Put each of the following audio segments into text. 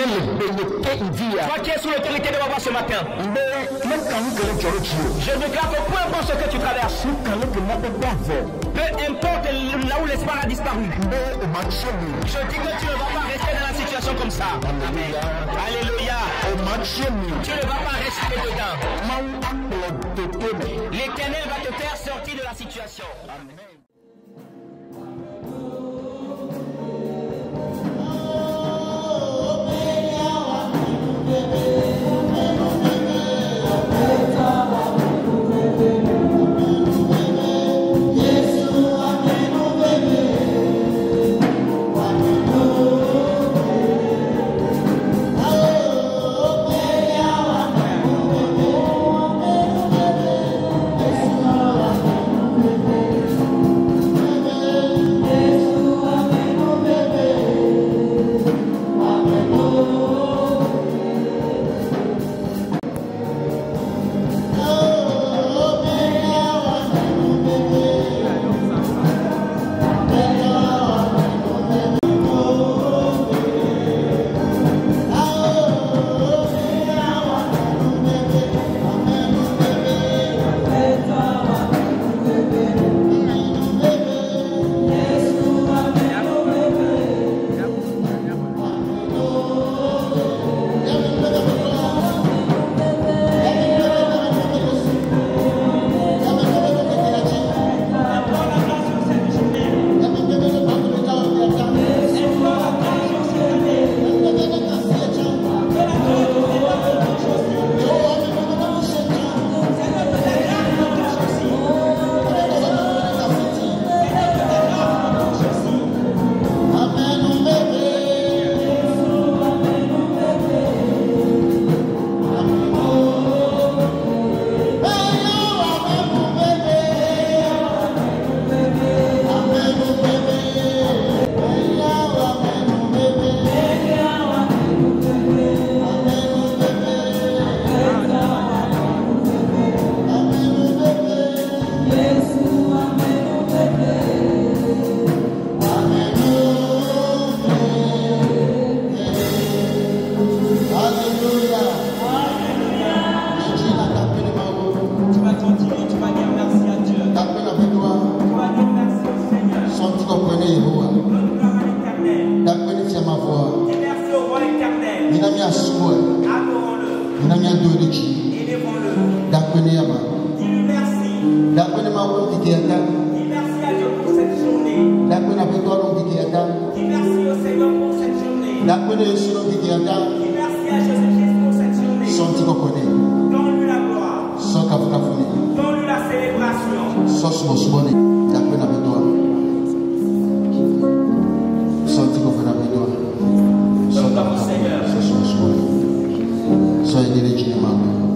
Toi qui es sous l'autorité de Baba ce matin, je déclare que peu importe ce que tu traverses, peu importe là où l'espoir a disparu, je dis que tu ne vas pas rester dans la situation comme ça. Amen. Alléluia. Tu ne vas pas rester dedans. L'Éternel va te faire sortir de la situation. Amen.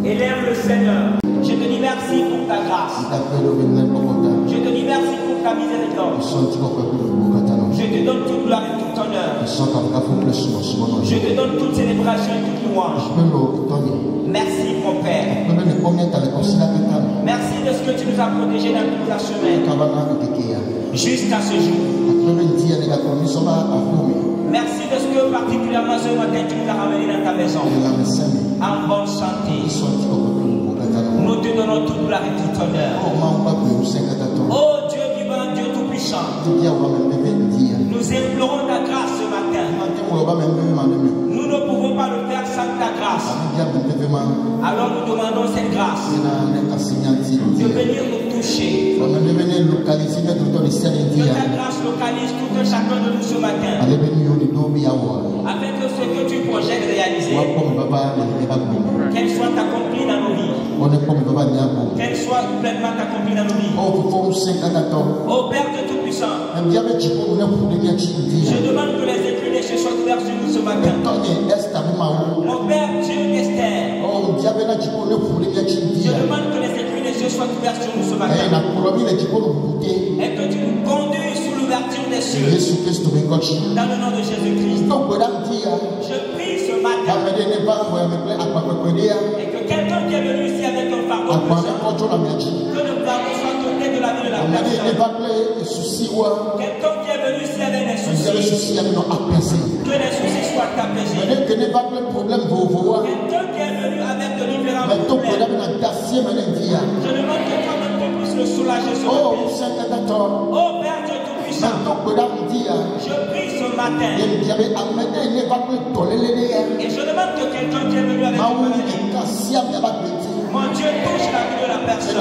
Élève le Seigneur. Je te dis merci pour ta grâce. Je te dis merci pour ta miséricorde. Je te donne toute gloire et tout honneur. Je te donne toute célébration et toute louange. Merci mon Père. Merci de ce que tu nous as protégés dans tout la semaine. Jusqu'à ce jour. Merci de ce que particulièrement ce matin tu nous as ramenés dans ta maison. En bonne santé. Nous te donnons toute gloire et tout honneur. Oh Dieu vivant, Dieu tout-puissant. Nous implorons ta grâce ce matin. Nous ne pouvons pas le faire sans ta grâce. Alors nous demandons cette grâce de venir nous toucher. Que ta grâce localise tout un chacun de nous ce matin. Afin que ce que tu projettes réaliser, qu'elle soit accomplie dans nos vies. Qu'elle soit pleinement accomplie dans nos vies. Oh Père de Tout-Puissant, je demande que les écrits des cieux soient ouverts sur nous ce matin. Mon Père, Dieu d'Esther, je demande que les écrits des cieux soient ouverts sur nous ce matin. Et que tu nous conduis sous l'ouverture des cieux. Dans le nom de Jésus-Christ. Je prie ce matin. Et que quelqu'un qui est venu ici avec un fardeau, que le fardeau soit ôté de la vie de la personne. Quelqu'un qui est venu ici avec des soucis. Que les soucis soient apaisés. Quelqu'un qui est venu avec de différents problèmes. Je demande que toi-même tu puisses le soulager sur le Père. Oh Père Dieu Tout-Puissant. Je prie ce matin. Et je demande que quelqu'un qui est venu avec une maladie. Mon Dieu touche la vie de la personne.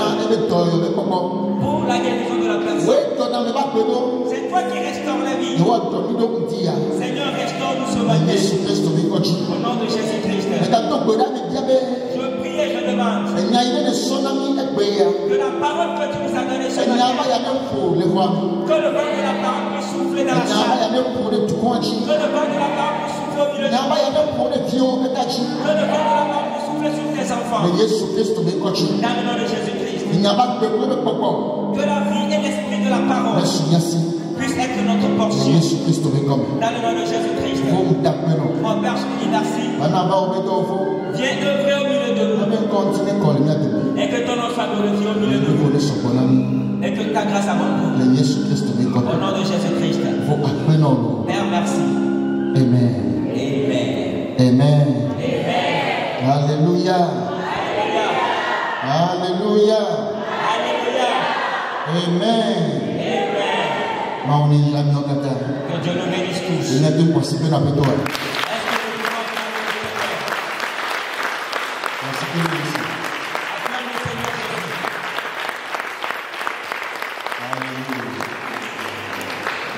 Pour la guérison de la personne. C'est toi qui restaures la vie. Seigneur, restaure-nous ce matin. Au nom de Jésus-Christ. Je prie et je demande que la parole que tu nous as donnée ce matin, que le vent de la parole puisse souffler dans la salle. Que le vent de la parole puisse souffler au milieu de nous. Que le vent de la parole puisse souffler sur tes enfants. Dans le nom de Jésus-Christ. Que la vie et l'esprit de la parole puisse être notre portion. Dans le nom de Jésus-Christ. Mon Père, je te dis merci. Viens œuvrer au milieu de nous. Et que ton nom soit glorifié au milieu de nous. Et que ta grâce abonde. Au nom de Jésus-Christ. Père, merci. Amen. Amen. Amen. Amen. Alléluia. Alléluia. Alléluia. Amen. Amen. Que Dieu nous bénisse tous.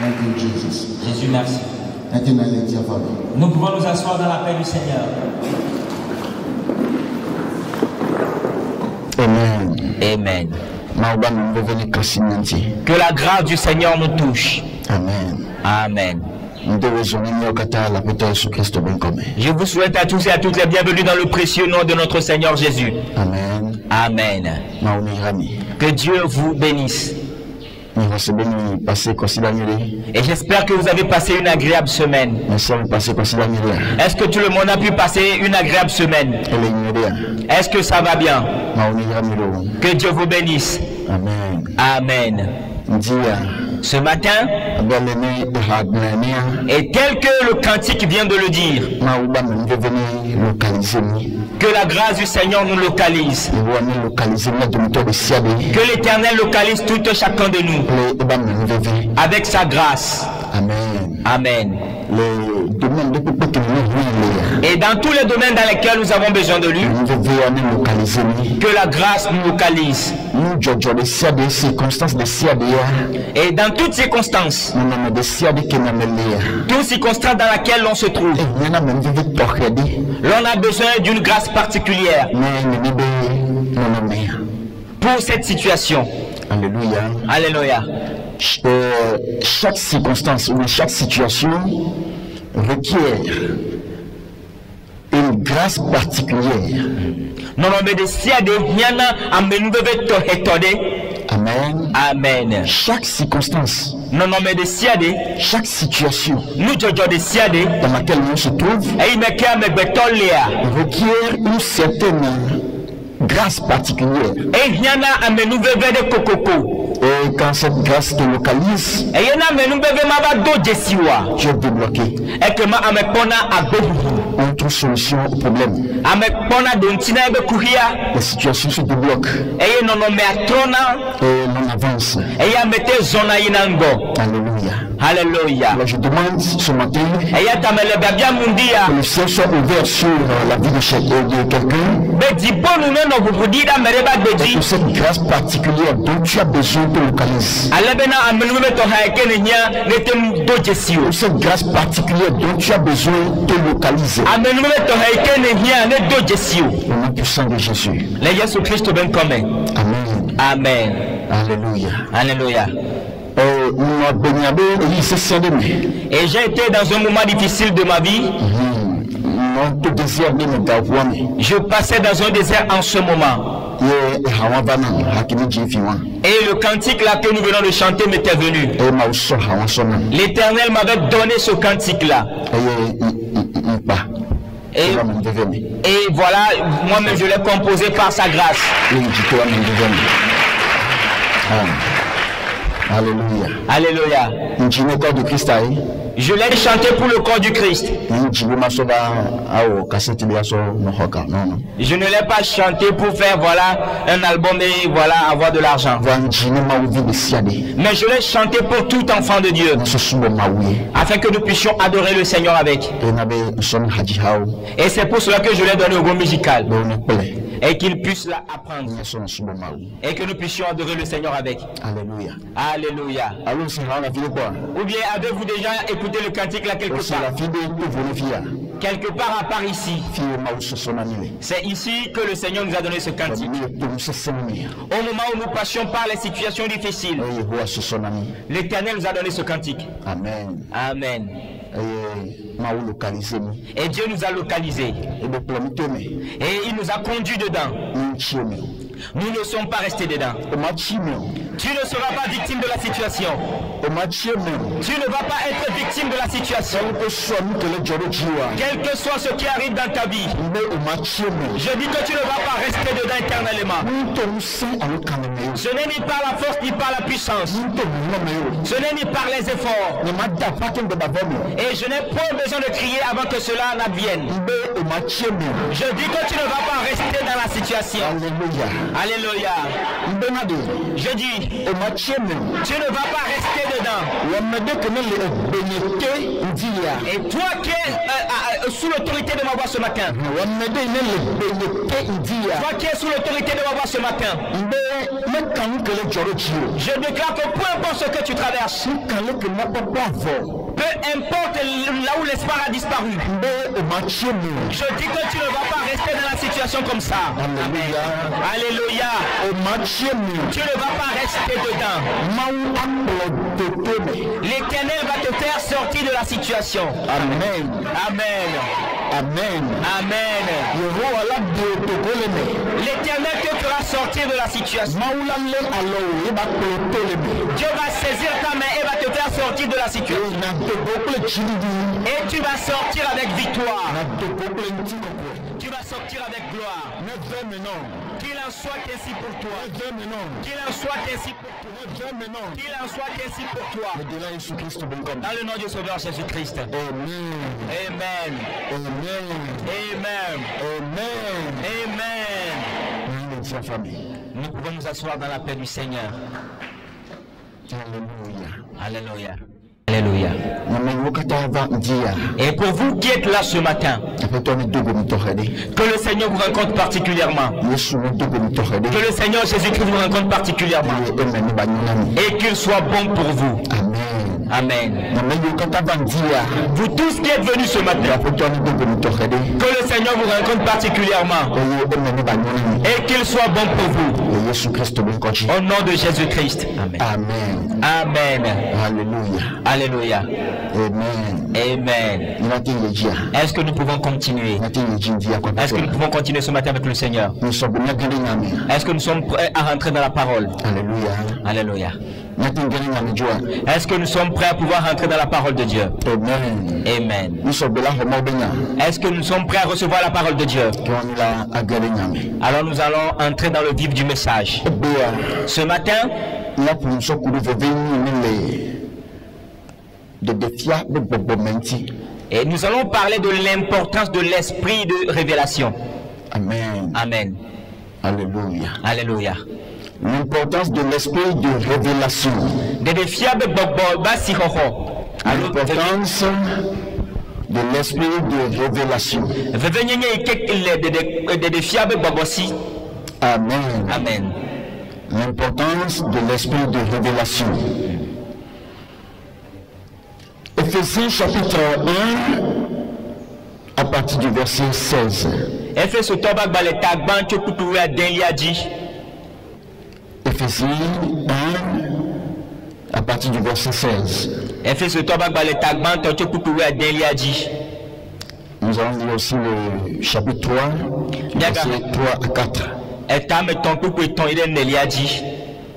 Thank you, Jesus. Jésus, merci. Nous pouvons nous asseoir dans la paix du Seigneur. Amen. Amen. Que la grâce du Seigneur nous touche. Amen. Amen. Je vous souhaite à tous et à toutes les bienvenus dans le précieux nom de notre Seigneur Jésus. Amen. Amen. Que Dieu vous bénisse. Et j'espère que vous avez passé une agréable semaine. Est-ce que tout le monde a pu passer une agréable semaine? Est-ce que ça va bien? Que Dieu vous bénisse. Amen. Amen. Ce matin, et tel que le cantique vient de le dire, que la grâce du Seigneur nous localise, que l'Éternel localise tout chacun de nous avec sa grâce. Amen. Amen. Et dans tous les domaines dans lesquels nous avons besoin de lui, que la grâce nous localise. Et dans toutes circonstances, toutes circonstances dans lesquelles l'on se trouve, l'on a besoin d'une grâce particulière pour cette situation. Alléluia. Alléluia. Chaque circonstance ou chaque situation requiert une grâce particulière. Amen. Amen. Chaque circonstance, chaque situation dans laquelle on se trouve requiert une certaine grâce particulière. Et quand cette grâce te localise, tu es débloqué. On trouve solution au problème. Les situations se débloquent. Et l'on avance. Alléluia. Alléluia. Alors je demande ce matin que le ciel soit ouvert sur la vie de quelqu'un. Et que cette grâce particulière dont tu as besoin te localise. Que cette grâce particulière dont tu as besoin te localise. Au nom puissant de Jésus. Amen. Amen. Alléluia. Alléluia. Et j'ai été dans un moment difficile de ma vie. Je passais dans un désert en ce moment. Et le cantique là que nous venons de chanter m'était venu. L'Éternel m'avait donné ce cantique là. Et voilà, moi-même je l'ai composé par sa grâce. Alléluia. Alléluia. Corps de Christ. Je l'ai chanté pour le corps du Christ. Je ne l'ai pas chanté pour faire voilà un album et voilà avoir de l'argent. Mais je l'ai chanté pour tout enfant de Dieu. Afin que nous puissions adorer le Seigneur avec. Et c'est pour cela que je l'ai donné au groupe musical. Et qu'il puisse l'apprendre. Et que nous puissions adorer le Seignor avec. Alléluia. Alléluia. Ou bien avez-vous déjà écouté le cantique là quelque part? Quelque part à part ici. C'est ici que le Seigneur nous a donné ce cantique. Au moment où nous passions par les situations difficiles, l'Éternel nous a donné ce cantique. Amen. Amen. Et Dieu nous a localisés. Et il nous a conduits dedans. Nous ne sommes pas restés dedans. Tu ne seras pas victime de la situation. Tu ne vas pas être victime de la situation. Quel que soit ce qui arrive dans ta vie, je dis que tu ne vas pas rester dedans éternellement. Ce n'est ni par la force ni par la puissance. Ce n'est ni par les efforts. Et je n'ai pas besoin de crier avant que cela n'advienne. Je dis que tu ne vas pas rester dans la situation. Alléluia. Je dis, tu ne vas pas rester dedans. Et toi qui es sous l'autorité de ma voix ce matin, toi qui es sous l'autorité de ma voix ce matin, je déclare que peu importe ce que tu traverses, peu importe là où l'espoir a disparu, je dis que tu ne vas pas rester dans la situation comme ça. Amen. Alléluia. Tu ne vas pas rester dedans. L'Éternel va te faire sortir de la situation. Amen. Amen. Amen. Amen. L'Éternel te fera sortir de la situation. Dieu va saisir ta main et va te faire sortir de la situation. Et tu vas sortir avec victoire. Tu vas sortir avec gloire. Qu'il en soit ainsi pour toi. Qu'il en soit ainsi pour toi. Qu'il en soit ainsi pour toi. Dans le nom du Sauveur Jésus-Christ. Amen. Amen. Amen. Amen. Amen. Nous pouvons nous asseoir dans la paix du Seigneur. Alléluia. Alléluia. Et pour vous qui êtes là ce matin, que le Seigneur vous rencontre particulièrement. Que le Seigneur Jésus-Christ vous rencontre particulièrement. Et qu'il soit bon pour vous. Amen. Vous tous qui êtes venus ce matin, que le Seigneur vous rencontre particulièrement. Et qu'il soit bon pour vous. Au nom de Jésus-Christ. Amen. Amen. Alléluia. Alléluia. Amen. Amen. Est-ce que nous pouvons continuer? Est-ce que nous pouvons continuer ce matin avec le Seigneur? Est-ce que nous sommes prêts à rentrer dans la parole? Alléluia. Alléluia. Est-ce que nous sommes prêts à pouvoir rentrer dans la parole de Dieu? Amen. Amen. Est-ce que nous sommes prêts à recevoir la parole de Dieu? Alors nous allons entrer dans le vif du message. Ce matin, et nous allons parler de l'importance de l'esprit de révélation. Amen. Amen. Alléluia. Alléluia. L'importance de l'esprit de révélation. L'importance de l'esprit de révélation. Amen. Amen. L'importance de l'esprit de révélation. Éphésiens chapitre 1 à partir du verset 16. Éphésiens 1 à partir du verset 16. Nous allons lire aussi le chapitre 3, verset 3 à 4.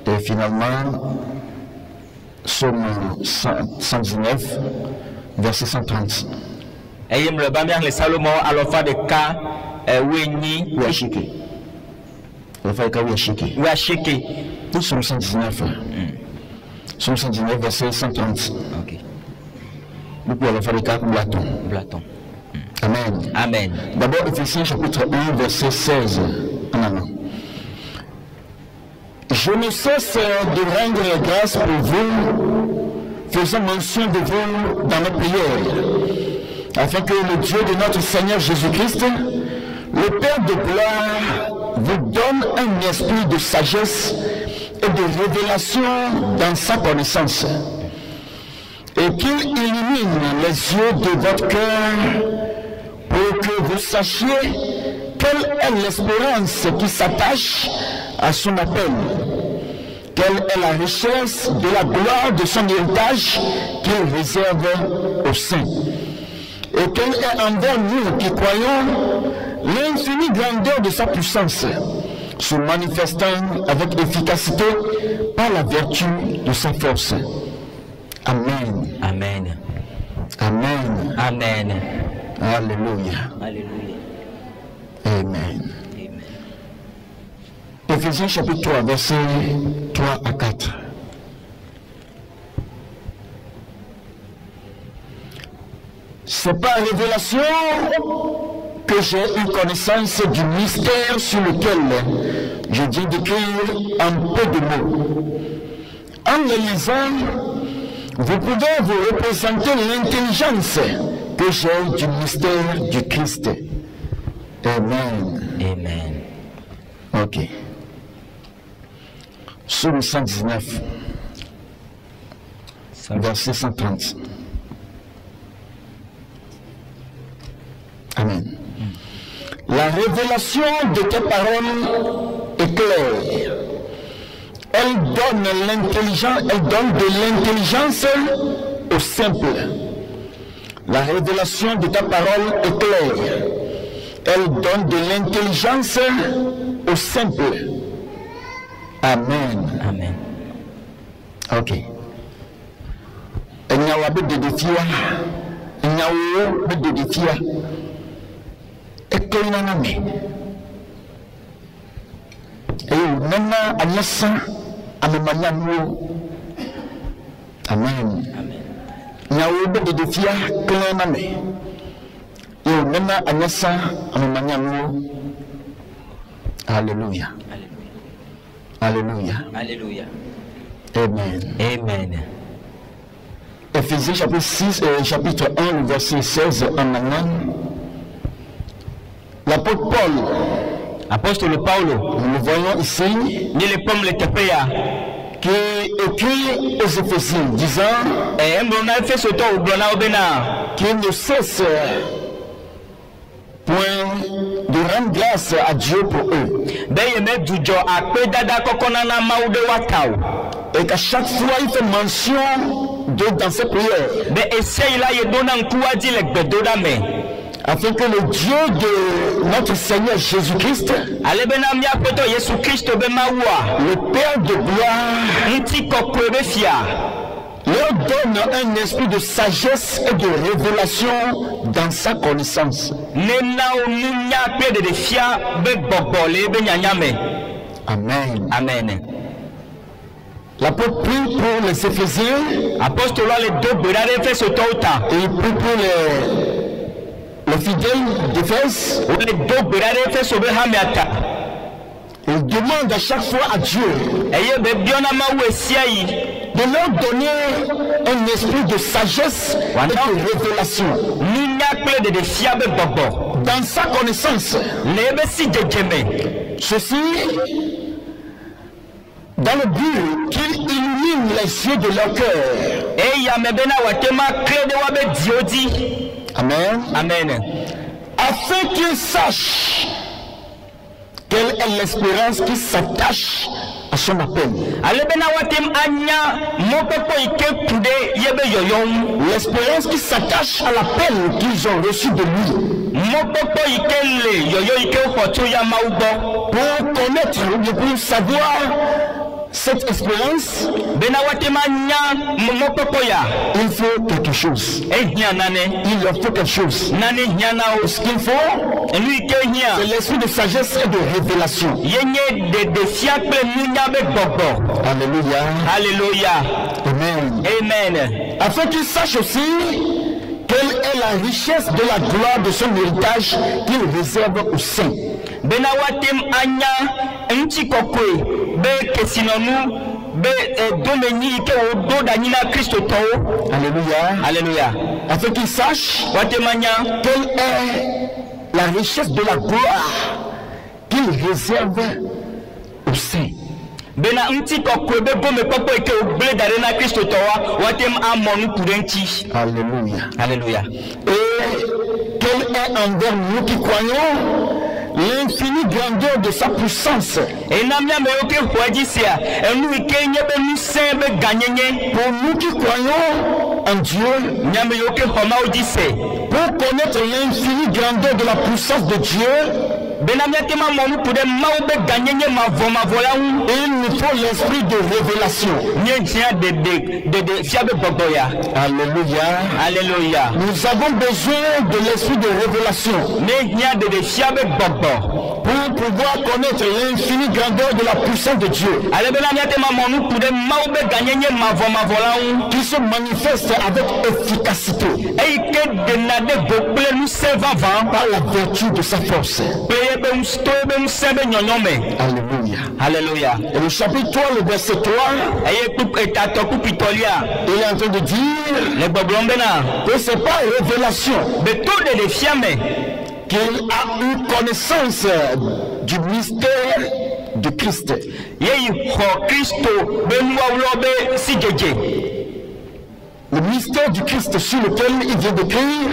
Et finalement, Psaume 119, verset 130. Psaume 119. Psaume 119, verset 130. Ok. Nous pouvons faire le cas pour Platon. Platon. Amen. Amen. D'abord, Éphésiens chapitre 1, verset 16 en avant. Je ne cesse de rendre grâce pour vous, faisant mention de vous dans mes prières, afin que le Dieu de notre Seigneur Jésus-Christ, le Père de gloire, vous donne un esprit de sagesse et de révélation dans sa connaissance, et qu'il illumine les yeux de votre cœur pour que vous sachiez quelle est l'espérance qui s'attache à son appel, quelle est la richesse de la gloire de son héritage qu'il réserve aux saints, et quelle est envers nous qui croyons l'infinie grandeur de sa puissance, se manifestant avec efficacité par la vertu de sa force. Amen. Amen. Amen. Amen. Alléluia. Alléluia. Amen. Amen. Éphésiens chapitre 3, versets 3 à 4. C'est par révélation que j'ai eu connaissance du mystère sur lequel je viens d'écrire un peu de mots. En le lisant, vous pouvez vous représenter l'intelligence que j'ai du mystère du Christ. Amen. Amen. Ok. Psaume 119, verset 130. Amen. La révélation de tes paroles est claire. Elle donne de l'intelligence au simple. La révélation de ta parole est claire. Elle donne de l'intelligence au simple. Amen. Amen. Ok. Il y a de défi. Il y a de défi. Et que il en a mis. Et maintenant, à l'essai, à me manier. Amen. Il y a de défi. Que il en a mis. Et maintenant, à l'essai, à me manier. Alléluia. Alléluia. Alléluia. Amen. Amen. Éphésiens chapitre 1, le verset 16 en allemand. L'apôtre Paul, Apostolo Paulo, nous le voyons ici, ni le pomme le tepea, qui écrit aux Éphésiens disant mbona fait ce temps au blona obena, qu'il ne cesse point de rendre grâce à Dieu pour eux. beye me dujo akpe dada kokona na maude watao. Et qu'à chaque fois il fait mention de dans ses prières, Be essaye là ye dona nkuwa di le gbedoda me. afin que le Dieu de notre Seigneur Jésus-Christ, Ale bena mi apeto Yesu Christo be mawa. le Père de gloire, Nti kokwe be fia. leur donne un esprit de sagesse et de révélation dans sa connaissance. Nena o munya pe de fia be bobole be nyanyame. Amen. Amen. L'apôtre prie pour les Éphésiens Apostolo le do berare fait ce temps. et il prie pour les fidèles d'Éphèse. Le do berare fait so be hamiata. Il demande à chaque fois à Dieu Eye be biona ma wesiai. de leur donner un esprit de sagesse et de révélation Munya pe de fia be bobo. dans sa connaissance. Le be si jejeme. Ceci dans le but qu'il illumine les yeux de leur cœur. Eya me bena watema krede wa be diodi. Amen. Amen. Afin qu'ils sachent quelle est l'espérance qui s'attache à son appel. Ale bena watem anya mo pepo ike kude yebe yoyom. L'espérance qui s'attache à l'appel qu'ils ont reçu de lui. Mo pepo ike le yoyo ike okoto ya maubo. Pour connaître ou pour savoir cette espérance, Bena watem anya mo pepo ya. il faut quelque chose. Ehia nane. Il leur faut quelque chose. Nane hia na o. Ce qu'il faut, Enu ike hia. c'est l'esprit de sagesse et de révélation. Yenye de fia pe munya be bobo. Alléluia. Alléluia. Amen. Afin qu'ils sachent aussi quelle est la richesse de la gloire de son héritage qu'il réserve aux saints. Benawatem anya nchi kokwe be kesinonu be domeni ke odo danina Christo to. Alléluia. Alléluia. Afin qu'ils sachent Watemanya quelle est la richesse de la gloire qu'il réserve aux saints. Bena nchi kokwe be gome popo ke oble darena Christo to watem amonu pudenti. Alléluia. Alléluia. Et quelle est envers nous qui croyons l'infinie grandeur de sa puissance. Et namia me oke huadisia enu ikenye be nusembe ganyenye. Pour nous qui croyons en Dieu, Nyame yoke homa odise. pour connaître l'infinie grandeur de la puissance de Dieu, Benamia tema monu pude maube ganyenye mavoma vola un. il nous faut l'esprit de révélation. Nyentia de fiabe boboya. Alléluia. Alléluia. Nous avons besoin de l'esprit de révélation Nyentia de fiabe bobo. pour pouvoir connaître l'infinie grandeur de la puissance de Dieu Ale benamia tema monu pude maube ganyenye mavoma vola un. qui se manifeste avec efficacité Eike de nade boble nu sevavan. par la vertu de sa force. Alléluia. Alléluia. Et le chapitre 3, le verset 3, il est en train de dire que ce n'est pas révélation qu'il a eu connaissance du mystère de Christ. Le mystère du Christ sur lequel il vient d'écrire,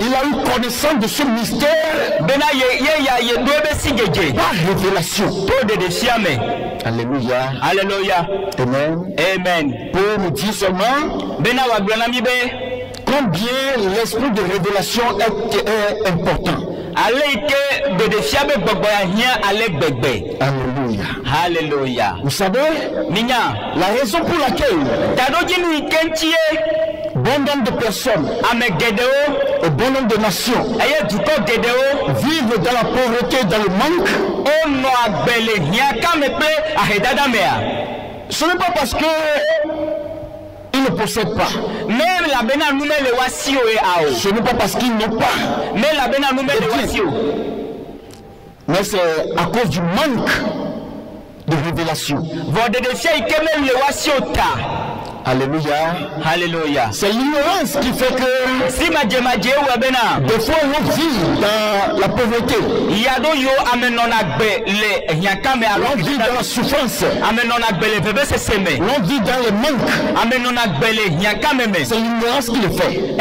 il a eu connaissance de ce mystère par révélation. Alléluia. Alléluia. Amen. Amen. Pour nous dire seulement combien l'esprit de révélation est important. Alléluia. Alléluia. Vous savez, la raison pour laquelle bon nombre de personnes et bon nombre de nations vivent dans la pauvreté, dans le manque, ce n'est pas parce que ils ne possèdent pas. Ce n'est pas parce qu'ils n'ont pas. Mais c'est à cause du manque de révélation. Alléluia. Alléluia. C'est l'ignorance qui fait que des fois on vit dans la pauvreté. On vit dans la souffrance. On vit dans le manque. C'est l'ignorance qui le fait.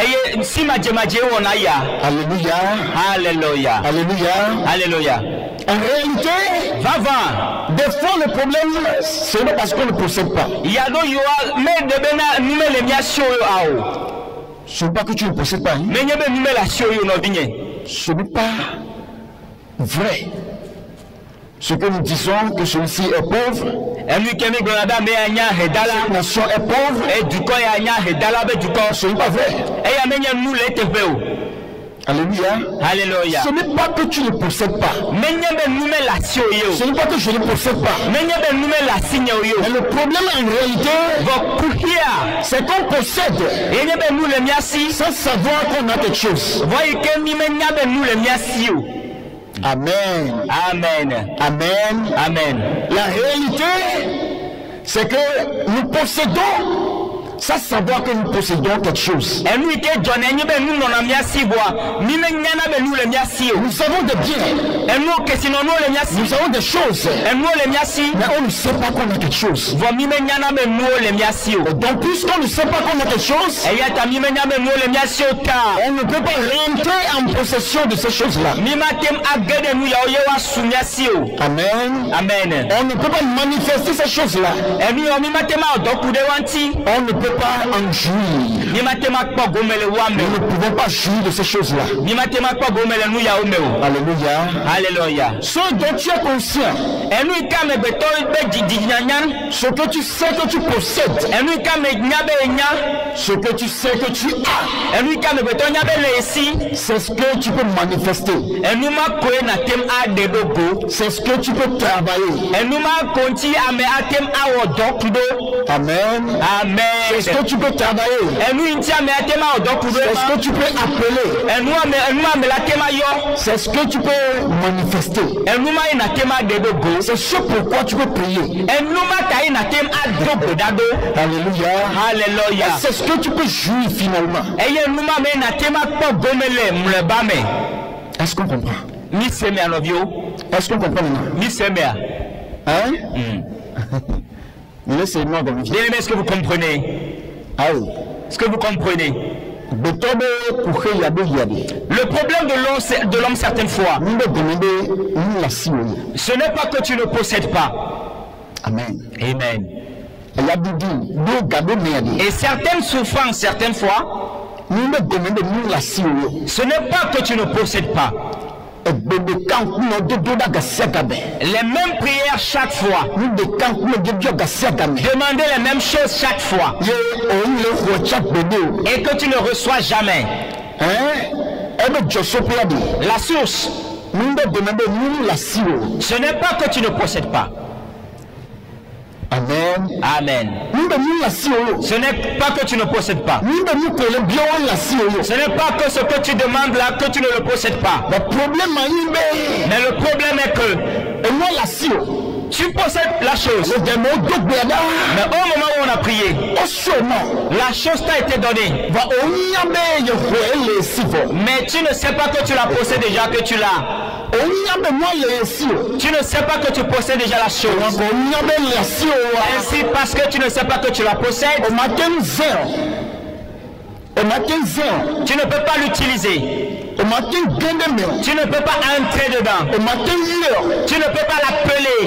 Alléluia. Alléluia. Alléluia. Alléluia. En réalité, des fois le problème, ce n'est pas parce qu'on ne possède pas. Ce n'est pas que tu ne possèdes pas. Hein? Ce n'est pas vrai. Ce que nous disons que celui-ci est pauvre, cette nation est pauvre, ce n'est pas vrai. Alléluia. Alléluia. Ce n'est pas que tu ne possèdes pas. Ce n'est pas que je ne possède pas. Mais le problème en réalité, c'est qu'on possède sans savoir qu'on a quelque chose. Amen. Amen. Amen. Amen. La réalité, c'est que nous possédons sans savoir que nous possédons quelque chose. Nous avons des biens. Nous avons des choses. Mais on ne sait pas qu'on a quelque chose. Et donc puisqu'on ne sait pas qu'on a quelque chose, on ne peut pas rentrer en possession de ces choses-là. Amen. Amen. On ne peut pas manifester ces choses-là. On ne peut peut pas en jouir. Nous ne pouvons pas jouir de ces choses-là. Alléluia. Alléluia. Ce dont tu es conscient, ce que tu sais que tu possèdes, ce que tu sais que tu as, c'est ce que tu peux manifester. C'est ce que tu peux travailler. Amen. Amen. C'est ce que tu peux travailler. C'est ce que tu peux appeler. C'est ce que tu peux manifester. C'est ce pourquoi tu peux prier. Alléluia. Alléluia. C'est ce que tu peux jouir finalement. Est-ce qu'on comprend? Est-ce qu'on comprend maintenant? Hein? Laissez-moi vérifier. Bien-aimés, est-ce que vous comprenez? Ah oui. Est-ce que vous comprenez? Le problème de l'homme certaines fois, ce n'est pas que tu ne possèdes pas. Amen. Amen. Et certaines souffrances, certaines fois, ce n'est pas que tu ne possèdes pas. Les mêmes prières chaque fois. Demandez les mêmes choses chaque fois. Et que tu ne reçois jamais. La source. Ce n'est pas que tu ne possèdes pas. Amen. Amen. Ce n'est pas que tu ne possèdes pas. Ce n'est pas que ce que tu demandes là, que tu ne le possèdes pas. Mais le problème est que tu possèdes la chose. Mais au moment où on a prié, la chose t'a été donnée. Mais tu ne sais pas que tu la possèdes déjà, que tu l'as. Tu ne sais pas que tu possèdes déjà la chose. Ainsi, parce que tu ne sais pas que tu la possèdes, tu ne peux pas l'utiliser. Tu ne peux pas entrer dedans. Tu ne peux pas l'appeler.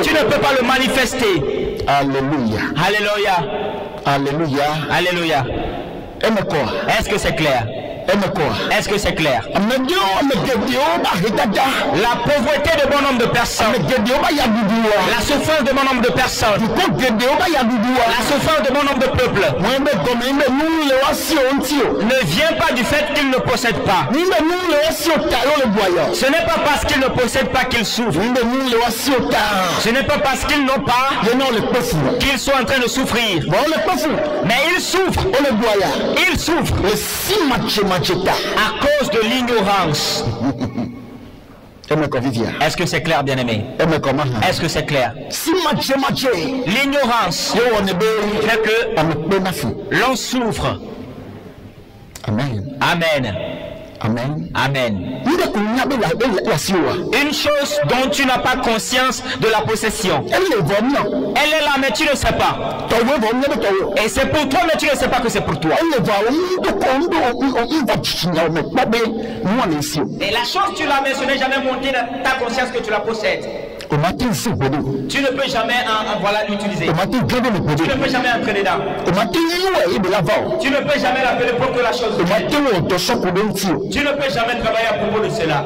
Tu ne peux pas le manifester. Alléluia. Alléluia. Alléluia. Alléluia. Est-ce que c'est clair? Est-ce que c'est clair? La pauvreté de bon nombre de personnes, la souffrance de bon nombre de personnes, la souffrance de bon nombre de peuples ne vient pas du fait qu'ils ne possèdent pas. Ce n'est pas parce qu'ils ne possèdent pas qu'ils souffrent. Ce n'est pas parce qu'ils n'ont pas qu'ils sont en train de souffrir. Mais ils souffrent. Ils souffrent à cause de l'ignorance. Est-ce que c'est clair, bien-aimé? Est-ce que c'est clair? L'ignorance fait que l'on souffre. Amen. Amen. Amen. Amen. Une chose dont tu n'as pas conscience de la possession. Elle est là, mais tu ne sais pas. Et c'est pour toi, mais tu ne sais pas que c'est pour toi. Et la chose, tu la mets, ce n'est jamais monté dans ta conscience que tu la possèdes. Tu ne peux jamais l'utiliser. Tu ne peux jamais entrer dedans. Tu ne peux jamais l'appeler pour que la chose vienne. Tu ne peux jamais travailler à propos de cela.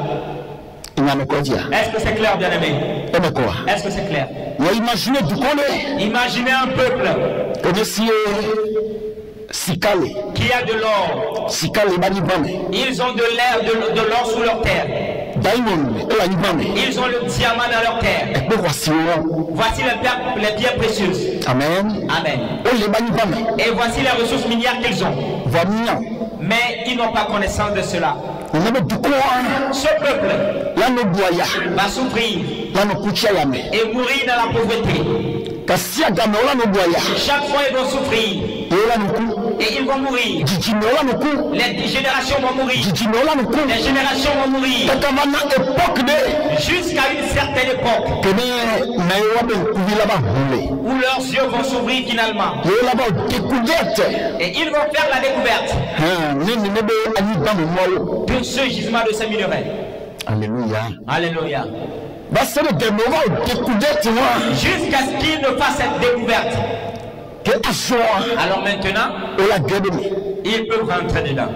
Est-ce que c'est clair, bien-aimé? Est-ce que c'est clair? Imaginez un peuple qui a de l'or. Ils ont de l'or sous leur terre. Ils ont le diamant dans leur terre. Voici les pierres précieuses. Amen. Amen. Et voici les ressources minières qu'ils ont. Mais ils n'ont pas connaissance de cela. Ce peuple va souffrir et mourir dans la pauvreté. Chaque fois ils vont souffrir et ils vont mourir. Les générations vont mourir. Les générations vont mourir jusqu'à une certaine époque où leurs yeux vont s'ouvrir finalement et ils vont faire la découverte de ce gisement de ces minerais. Alléluia. Alléluia. Jusqu'à Jusqu'à ce qu'ils ne fassent cette découverte. Alors maintenant, ils peuvent rentrer dedans.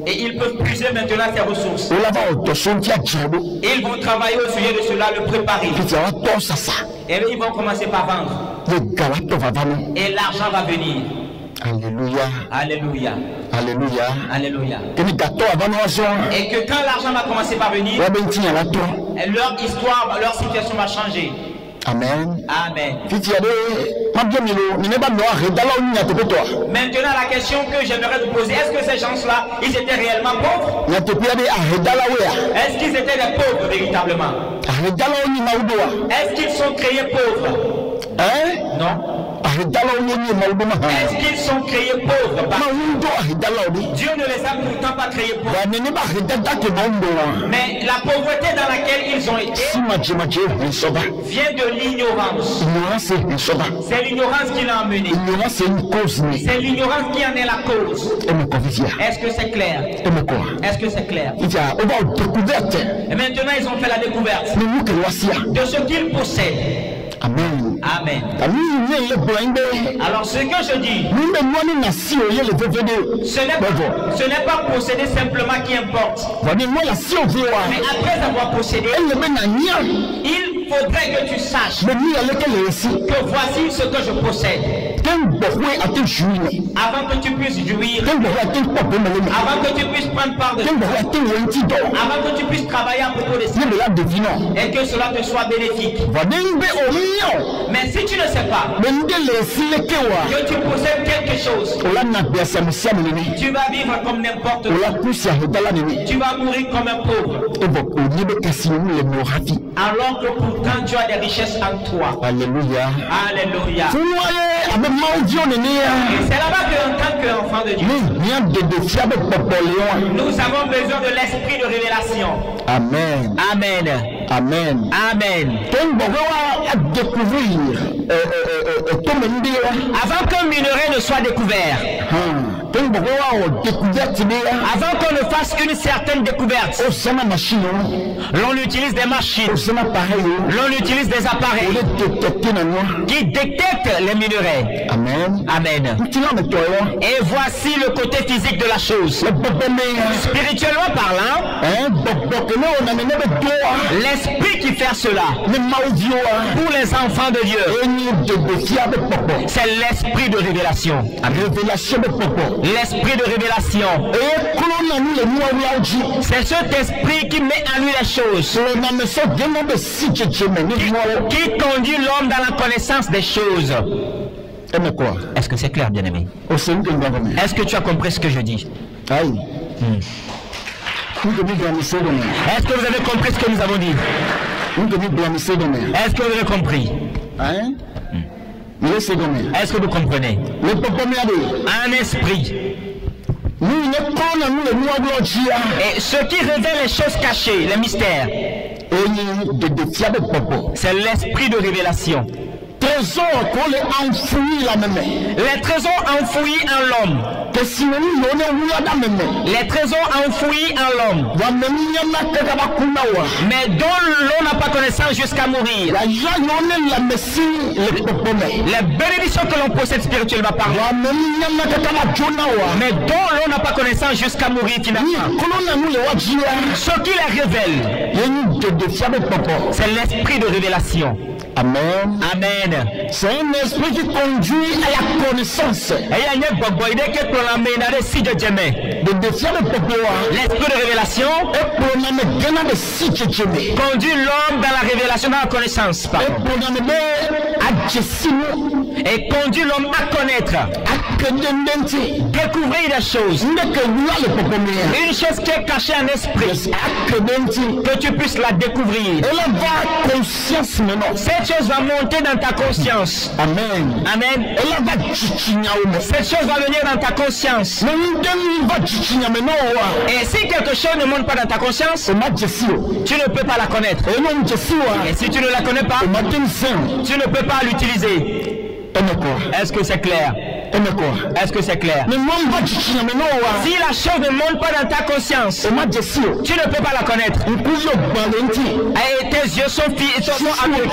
Et ils peuvent puiser maintenant ces ressources. Ils vont travailler au sujet de cela, le préparer. Et ils vont commencer par vendre. Et l'argent va venir. Alléluia. Alléluia. Alléluia. Alléluia. Et que quand l'argent va commencer par venir, leur histoire, leur situation va changer. Amen. Amen. Maintenant, la question que j'aimerais vous poser, est-ce que ces gens-là, ils étaient réellement pauvres? Est-ce qu'ils étaient des pauvres véritablement? Est-ce qu'ils sont créés pauvres? Non. Est-ce qu'ils sont créés pauvres? Dieu ne les a pourtant pas créés pauvres. Mais la pauvreté dans laquelle ils ont été vient de l'ignorance. C'est l'ignorance qui l'a emmené. C'est l'ignorance qui en est la cause. Est-ce que c'est clair? Est-ce que c'est clair? Et maintenant ils ont fait la découverte de ce qu'ils possèdent. Amen. Amen. Alors ce que je dis, ce n'est pas posséder simplement qui importe. Mais après avoir possédé, il faudrait que tu saches que voici ce que je possède. Avant que tu puisses jouir, avant que tu puisses prendre part de ça, avant que tu puisses travailler à propos de ça, et que cela te soit bénéfique. Mais si tu ne sais pas que tu possèdes quelque chose, tu vas vivre comme n'importe quoi. Tu vas mourir comme un pauvre. Alors que pourtant tu as des richesses en toi. Alléluia. Alléluia. Et c'est là-bas qu'en tant qu'enfant de Dieu, nous avons besoin de l'esprit de révélation. Amen. Amen. Amen. Amen. Avant qu'un minerai ne soit découvert, avant qu'on ne fasse une certaine découverte, l'on utilise des machines, l'on utilise des appareils qui détectent les minerais. Amen. Amen. Et voici le côté physique de la chose. Spirituellement parlant, l'esprit qui fait cela pour les enfants de Dieu, c'est l'esprit de révélation. L'esprit de révélation, c'est cet esprit qui met en lui les choses, qui conduit l'homme dans la connaissance des choses. Est-ce que c'est clair, bien-aimé? Est-ce que tu as compris ce que je dis? Est-ce que vous avez compris ce que nous avons dit? Est-ce que vous avez compris? Est-ce que vous comprenez? Un esprit. Et ce qui révèle les choses cachées, les mystères, c'est l'esprit de révélation. Les trésors enfouis en l'homme. Les trésors enfouis en l'homme, mais dont l'on n'a pas connaissance jusqu'à mourir. Les bénédictions que l'on possède spirituellement parlant, mais dont l'on n'a pas connaissance jusqu'à mourir finalement. Ce qui les révèle, c'est l'esprit de révélation. Amen. Amen. C'est un esprit qui conduit à la connaissance. L'esprit de révélation conduit l'homme dans la révélation, dans la connaissance. Et conduit l'homme à connaître, découvrir des choses. Une chose qui est cachée en esprit, que tu puisses la découvrir. Cette chose va monter dans ta conscience. Amen. Amen. Cette chose va venir dans ta conscience. Et si quelque chose ne monte pas dans ta conscience, tu ne peux pas la connaître. Et si tu ne la connais pas, tu ne peux pas l'utiliser. Est-ce que c'est clair? Est-ce que c'est clair? Si la chose ne monte pas dans ta conscience, tu ne peux pas la connaître. Et tes yeux sont aveugles.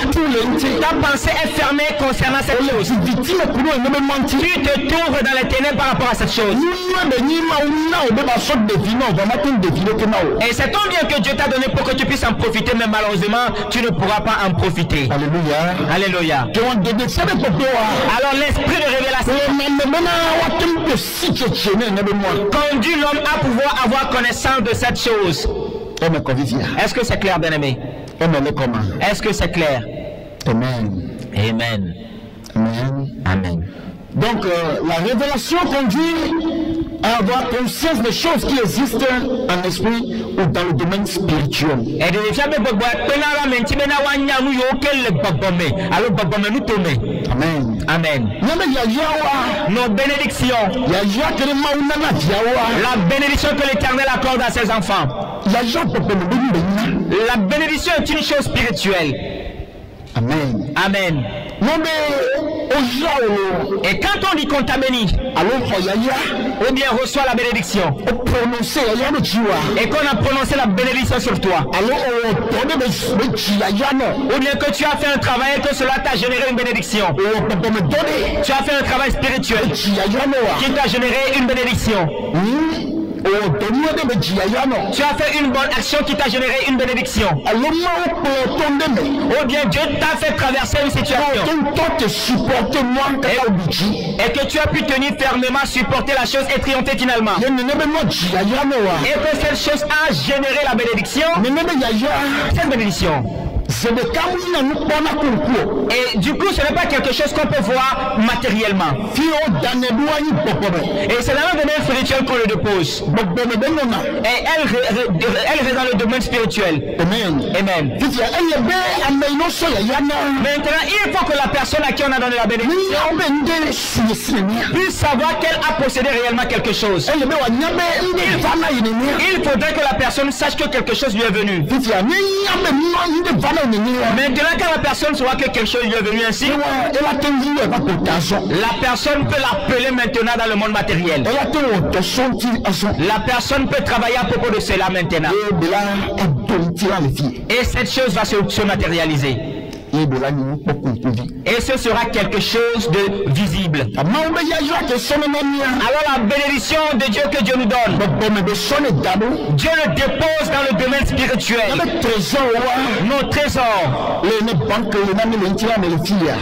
Ta pensée est fermée concernant cette chose. Tu te trouves dans les ténèbres par rapport à cette chose. Et c'est tant bien que Dieu t'a donné pour que tu puisses en profiter, mais malheureusement, tu ne pourras pas en profiter. Alléluia. Alléluia. Alors l'esprit de révélation conduit l'homme à pouvoir avoir connaissance de cette chose. Est-ce que c'est clair, bien-aimé? Est-ce que c'est clair? Amen. Amen. Amen. Amen. Donc la révélation conduit à avoir conscience des choses qui existent en esprit ou dans le domaine spirituel. Amen. Amen. Nos bénédictions. La bénédiction que l'Éternel accorde à ses enfants. La bénédiction est une chose spirituelle. Amen. Amen. Et quand on dit qu'on t'a béni, ou bien reçoit la bénédiction, et qu'on a prononcé la bénédiction sur toi, ou bien que tu as fait un travail et que cela t'a généré une bénédiction, tu as fait un travail spirituel qui t'a généré une bénédiction. Tu as fait une bonne action qui t'a généré une bénédiction. Ou bien Dieu t'a fait traverser une situation. Et que tu as pu tenir fermement, supporter la chose et triompher finalement. Et que cette chose a généré la bénédiction. Cette bénédiction. Et du coup, ce n'est pas quelque chose qu'on peut voir matériellement. Et c'est dans le domaine spirituel qu'on le dépose. Et elle reste dans le domaine spirituel. Amen. Amen. Maintenant, il faut que la personne à qui on a donné la bénédiction puisse savoir qu'elle a possédé réellement quelque chose. Il faudrait que la personne sache que quelque chose lui est venu. Maintenant, quand la personne saura que quelque chose lui est venu ainsi, la personne peut l'appeler maintenant dans le monde matériel. La personne peut travailler à propos de cela maintenant. Et cette chose va se matérialiser. Et ce sera quelque chose de visible. Alors la bénédiction de Dieu que Dieu nous donne, Dieu le dépose dans le domaine spirituel. Nos trésors.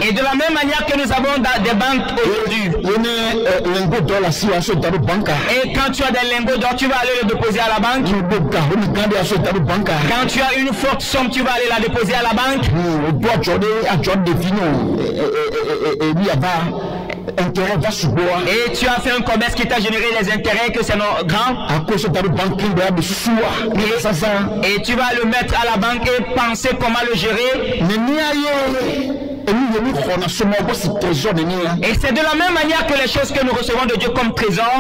Et de la même manière que nous avons des banques aujourd'hui. Et quand tu as des lingots d'or, tu vas aller le déposer à la banque. Quand tu as une forte somme, tu vas aller la déposer à la banque. Et tu as fait un commerce qui t'a généré les intérêts que c'est grand. Et tu vas le mettre à la banque et penser comment le gérer. Et c'est de la même manière que les choses que nous recevons de Dieu comme trésor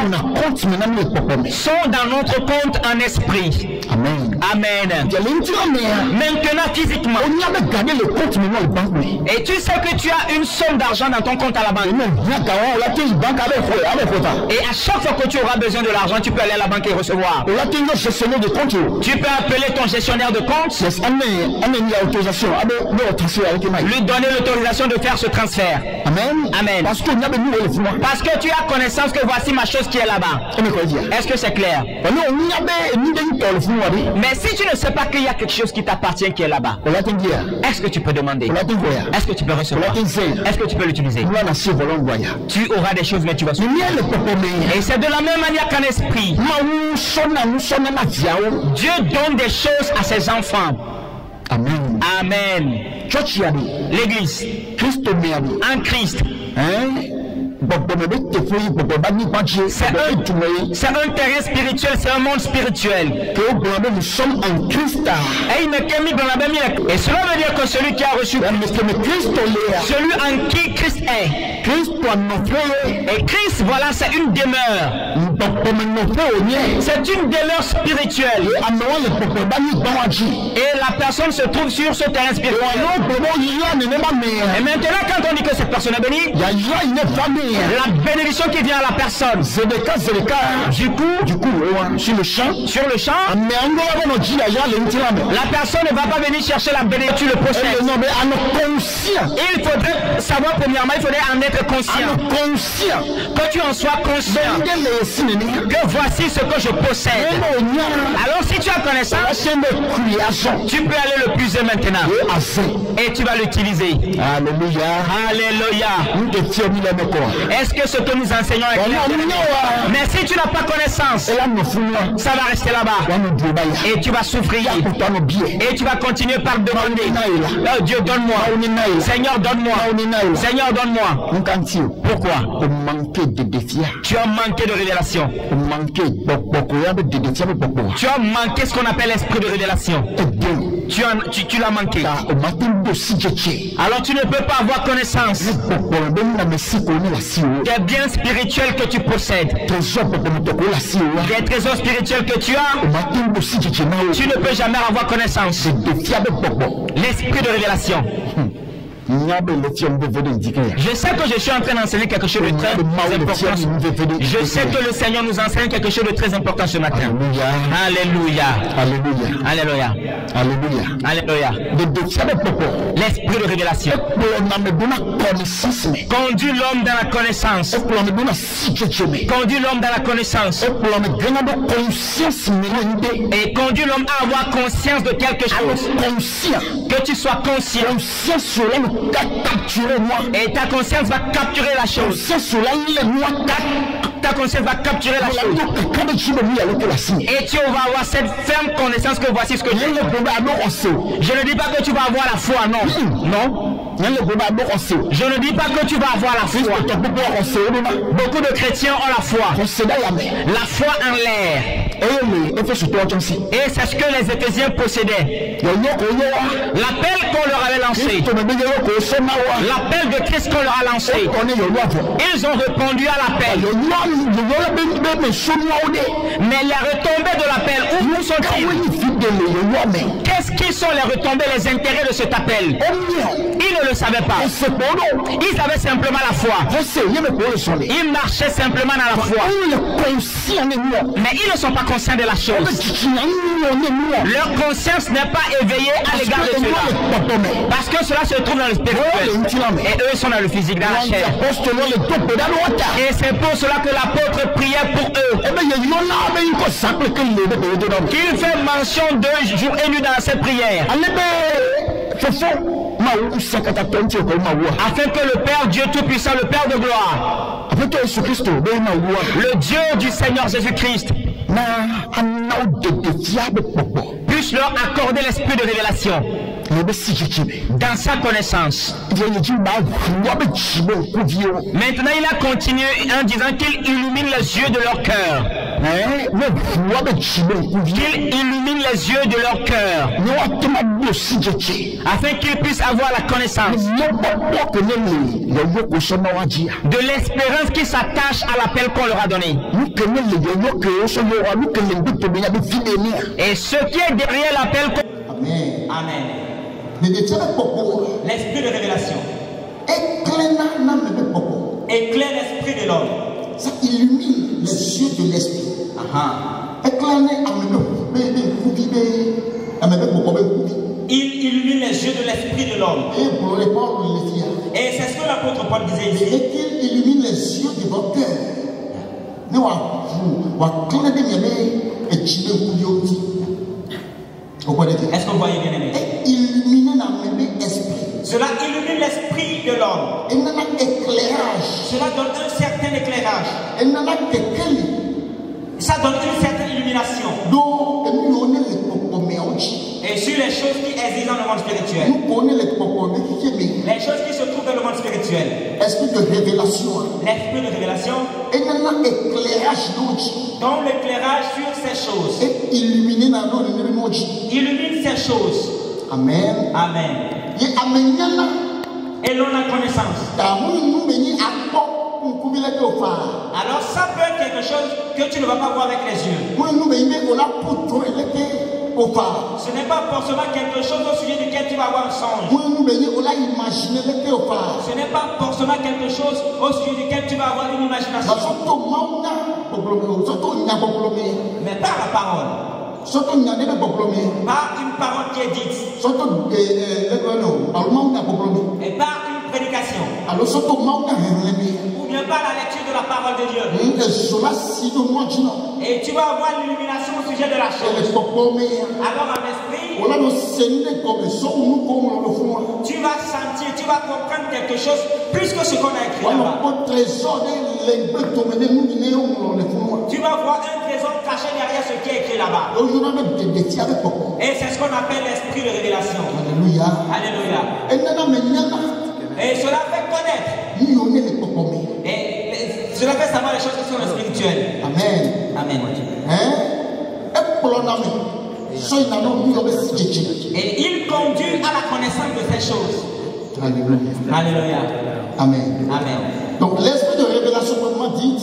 sont dans notre compte en esprit. Amen. Amen. Maintenant physiquement. Et tu sais que tu as une somme d'argent dans ton compte à la banque. Et à chaque fois que tu auras besoin de l'argent, tu peux aller à la banque et recevoir. Tu peux appeler ton gestionnaire de compte. Lui donner l'autorisation de faire ce transfert. Amen. Amen. Parce que tu as connaissance que voici ma chose qui est là-bas. Est-ce que c'est clair? Mais si tu ne sais pas qu'il y a quelque chose qui t'appartient qui est là-bas, est-ce que tu peux demander? Est-ce que tu peux recevoir? Est-ce que tu peux l'utiliser? Tu auras des choses mais tu vas souffrir. Et c'est de la même manière qu'en esprit. Dieu donne des choses à ses enfants. Amen. Amen. L'église. En Christ. C'est un terrain spirituel, c'est un monde spirituel. Nous sommes en Christ. Et cela veut dire que celui qui a reçu Christ, celui en qui Christ est, Et Christ, voilà, c'est une demeure. C'est une demeure spirituelle. Et la personne se trouve sur ce terrain spirituel. Et maintenant, quand on dit que cette personne est bénie, la bénédiction qui vient à la personne. Du coup, sur le champ, la personne ne va pas venir chercher la bénédiction, le possède. Il faudrait savoir premièrement, il faudrait en être conscient. Que tu en sois conscient. Que voici ce que je possède. Alors si tu as connaissance, tu peux aller le puiser maintenant. Et tu vas l'utiliser. Alléluia. Alléluia. Est-ce que ce que nous enseignons est clair? Mais si tu n'as pas connaissance, ça va rester là-bas. Et tu vas souffrir. Et tu vas continuer par demander. Oh Dieu, donne-moi. Seigneur, donne-moi. Seigneur, donne-moi. Pourquoi? Tu as manqué de révélation. Tu as manqué ce qu'on appelle l'esprit de révélation. Tu l'as manqué. Alors tu ne peux pas avoir connaissance des biens spirituels que tu possèdes. Des trésors spirituels que tu as. Tu ne peux jamais avoir connaissance. L'esprit de révélation. Je sais que je suis en train d'enseigner quelque chose de très important. Je sais que le Seigneur nous enseigne quelque chose de très important ce matin. Alléluia. Alléluia. Alléluia. Alléluia. L'esprit de révélation conduit l'homme dans la connaissance. Conduit l'homme dans la connaissance. Et conduit l'homme à avoir conscience de quelque chose. Que tu sois conscient. Et ta conscience va capturer la chose. Ta conscience va capturer la chose. Et tu vas avoir cette ferme connaissance que voici ce que je dis. Je ne dis pas que tu vas avoir la foi, non. Non. Je ne dis pas que tu vas avoir la foi. Beaucoup de chrétiens ont la foi. La foi en l'air. Et c'est ce que les Éphésiens possédaient. L'appel qu'on leur avait lancé. L'appel de Christ qu'on leur a lancé. Ils ont répondu à l'appel. Mais les retombées de l'appel, où sont-ils? Qu'est-ce qui sont les retombées, les intérêts de cet appel? Ils ne le savaient pas. Ils avaient simplement la foi. Ils marchaient simplement dans la foi. Mais ils ne sont pas conscients de la chose. Leur conscience n'est pas éveillée à l'égard de cela. Parce que cela se trouve dans le spirituel. Et eux sont dans le physique, dans la chair. Et c'est pour cela que l'apôtre priait pour eux. Qu'il fait mention de jour et nuit dans cette prière. Afin que le Père Dieu Tout-Puissant, le Père de gloire, le Dieu du Seigneur Jésus-Christ, puisse leur accorder l'esprit de révélation dans sa connaissance. Maintenant, il a continué en disant qu'il illumine les yeux de leur cœur. Qu'il illumine les yeux de leur cœur. Afin qu'ils puissent avoir la connaissance de l'espérance qui s'attache à l'appel qu'on leur a donné. Et ce qui est derrière l'appel qu'on... Amen. Amen. L'esprit de révélation éclaire l'esprit de l'homme. Ça illumine les yeux de l'esprit. Il illumine les yeux de l'esprit de l'homme. Et c'est ce que l'apôtre Paul disait ici. Et qu'il illumine les yeux de votre cœur. Est-ce que vous voyez bien aimé? Cela illumine l'esprit de l'homme. Cela donne un certain éclairage. Ça donne une certaine illumination. Et sur les choses qui existent dans le monde spirituel. Les choses qui se trouvent dans le monde spirituel. L'esprit de révélation. L'esprit de révélation. Donne l'éclairage sur ces choses. Illumine ces choses. Amen. Amen. Et l'on a connaissance. Alors ça peut être quelque chose que tu ne vas pas voir avec les yeux. Ce n'est pas forcément quelque chose au sujet duquel tu vas avoir un songe. Ce n'est pas forcément quelque chose au sujet duquel tu vas avoir une imagination. Mais par la parole. Par une parole qui est dite. Et par une prédication. Ou bien par la lecture de la parole de Dieu. Et tu vas avoir l'illumination au sujet de la chose. Alors en esprit, tu vas sentir, tu vas comprendre quelque chose plus que ce qu'on a écrit là-bas. Tu vas voir un trésor caché derrière ce qui est écrit là-bas. Et c'est ce qu'on appelle l'esprit de révélation. Alléluia. Alléluia. Et cela fait connaître. Et cela fait savoir les choses qui sont spirituelles. Amen. Amen. Et il conduit à la connaissance de ces choses. Alléluia. Alléluia. Amen. Amen. Donc l'esprit de révélation, proprement dit,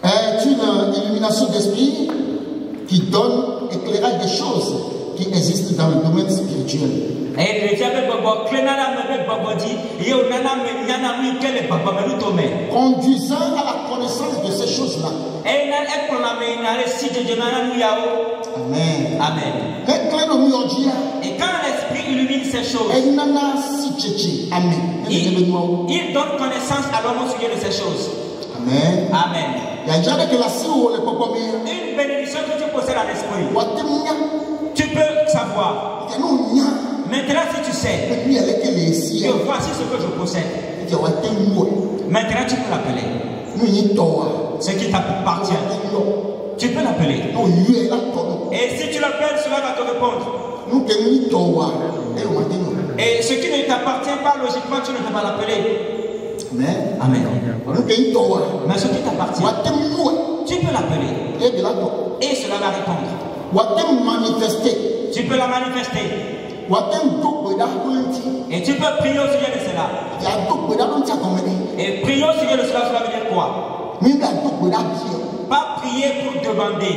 est une illumination d'esprit qui donne éclairage des choses qui existent dans le domaine spirituel. Conduisant à la connaissance de ces choses-là. Amen. Amen. Et quand l'esprit illumine ces choses, il donne connaissance à l'homme au sujet de ces choses. Amen. Amen. Une bénédiction que tu possèdes à l'esprit, tu peux savoir. Maintenant, si tu sais que voici ce que je possède, maintenant tu peux l'appeler. Ce qui t'appartient, tu peux l'appeler. Et si tu l'appelles, cela va te répondre. Et ce qui ne t'appartient pas, logiquement, tu ne peux pas l'appeler. Amen. Mais ce qui t'appartient, tu peux l'appeler. Et cela va répondre. Tu peux la manifester. Et tu peux prier au sujet de cela. Et prier au sujet de cela, cela veut dire quoi? Pas prier pour demander,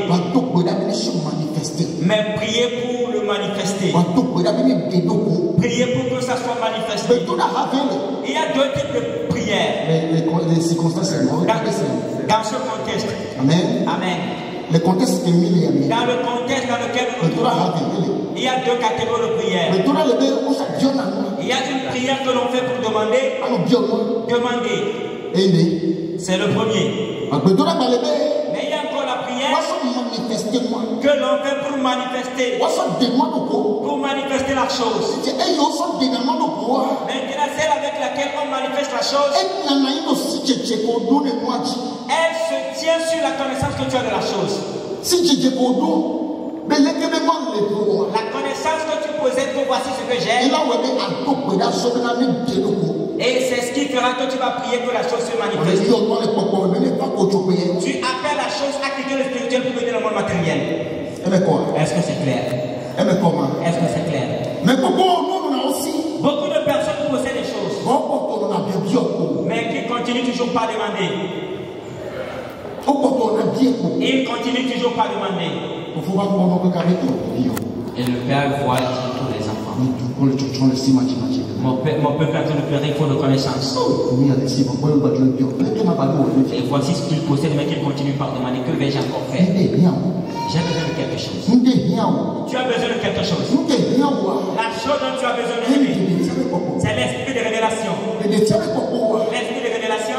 mais prier pour le manifester. Prier pour que ça soit manifesté. Il y a deux types de prières. Les circonstances dans ce contexte. Amen. Amen. Le contexte dans le contexte dans lequel nous nous trouvons, il y a deux catégories de prières. Il y a une prière que l'on fait pour demander. Demander. C'est le premier. Mais il y a encore la prière que l'on fait pour manifester. Pour manifester la chose. Maintenant, celle avec laquelle on manifeste la chose, elle se tient sur la connaissance que tu as de la chose. La connaissance que tu possèdes, que voici ce que j'ai. Et c'est ce qui fera que tu vas prier que la chose se manifeste. Tu appelles la chose à quitter le spirituel pour venir dans le monde matériel. Est-ce que c'est clair? Est-ce que c'est clair? Mais beaucoup de personnes possèdent des choses, mais qui continuent toujours pas à demander. Ils continuent toujours pas à demander. Et le Père voit tous les enfants. Mon peuple est en train de pleurer, il faut de connaissance. Et voici ce qu'il possède, mais qu'il continue par demander. Que vais-je encore faire? J'ai besoin de quelque chose. Tu as besoin de quelque chose. La chose dont tu as besoin de révéler, c'est l'esprit de révélation. L'esprit de révélation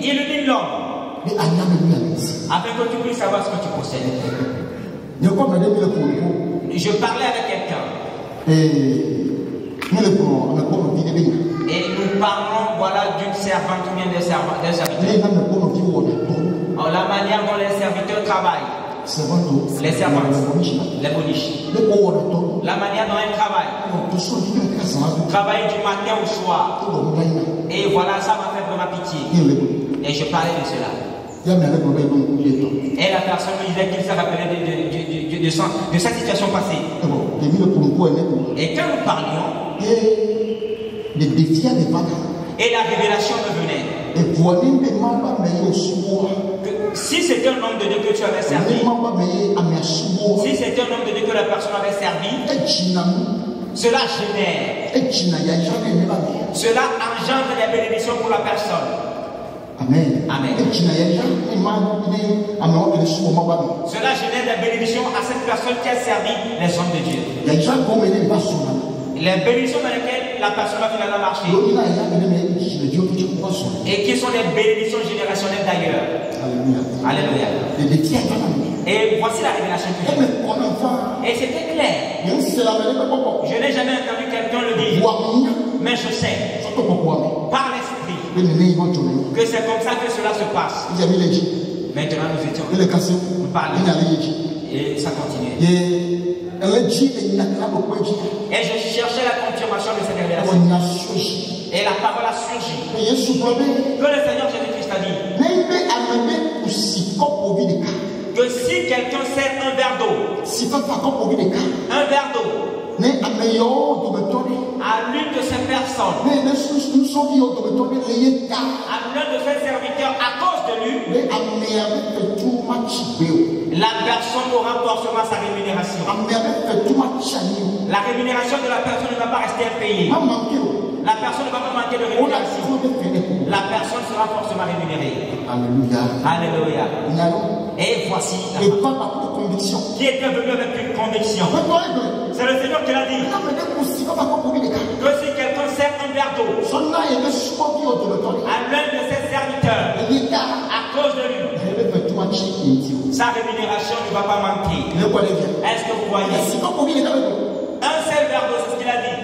illumine l'homme, afin que tu puisses savoir ce que tu possèdes. Je parlais avec quelqu'un. Et nous parlons, voilà, d'une servante ou bien d'un serviteur. La manière dont les serviteurs travaillent. Les servantes, les boniches. La manière dont elles travaillent. Travaillent du matin au soir. Et voilà, ça m'a fait vraiment pitié. Et je parlais de cela. Et la personne me disait qu'il s'est rappelé de cette situation passée. Et quand nous parlions, Et la révélation me venait. Si c'était un homme de Dieu que tu avais servi, si c'était un homme de Dieu que la personne avait servi, cela génère. Cela engendre des bénédictions pour la personne. Amen. Amen. Cela génère des bénédictions à cette personne qui a servi les hommes de Dieu. Les bénédictions dans lesquelles la personne va finalement marcher. Et qui sont des bénédictions générationnelles d'ailleurs. Alléluia. Et voici la révélation que j'ai. Et c'était clair. Je n'ai jamais entendu quelqu'un le dire. Mais je sais, par l'esprit, que c'est comme ça que cela se passe. Maintenant nous étions. Nous parlions. Et ça continuait. Et je cherchais la confirmation de cette révélation. Et la parole a surgi. Que le Seigneur Jésus-Christ a dit que si quelqu'un sert un verre d'eau, à l'une de ces personnes, à l'un de ses serviteurs, à cause de lui, la personne aura forcément sa rémunération. La rémunération de la personne ne va pas rester impayée. La personne ne va pas manquer de rémunération. La personne sera forcément rémunérée. Alléluia. Et voici la qui était venu avec une conviction. C'est le Seigneur qui l'a dit. Que si quelqu'un sert un verre d'eau à l'un de ses serviteurs, à cause de lui, sa rémunération ne va pas manquer. Est-ce que vous voyez? Un seul verre d'eau, c'est ce qu'il a dit.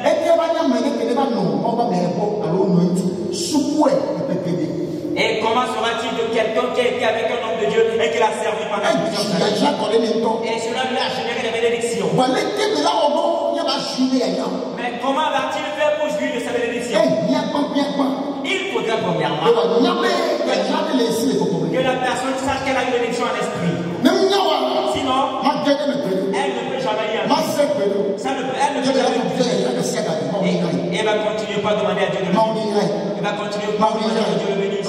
Et comment sera-t-il de quelqu'un qui a été avec un homme de Dieu et qui l'a servi pendant plusieurs années? Et cela lui a généré des bénédictions. Mais comment va-t-il faire pour jouir de sa bénédiction? Il faudrait premièrement que la personne sache qu'elle a une bénédiction en esprit. Sinon, elle ne peut jamais y aller. Ça ne peut, elle ne peut jamais y. Et elle va continuer pas demander à Dieu de le bénir. Elle va continuer pas demander à Dieu de le bénir.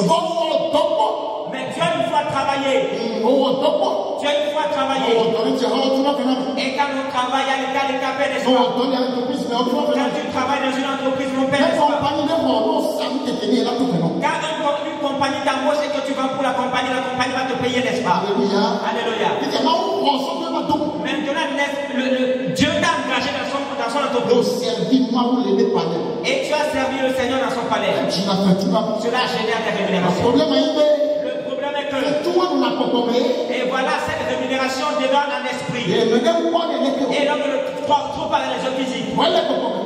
Mais tu as une fois travaillé. Tu as une fois travaillé. Et quand on travaille à l'état des capés des soins. Quand tu travailles dans une entreprise, mon père, quand une compagnie t'embauche et que tu vas pour la compagnie va te payer, n'est-ce pas? Alléluia. Maintenant, Dieu t'a engagé dans son entreprise. Et tu as servi le Seigneur dans son palais. Cela génère des rémunérations. Le problème est que, et voilà, cette rémunération demeure en esprit. Et l'homme ne le trouve pas dans les yeux physiques.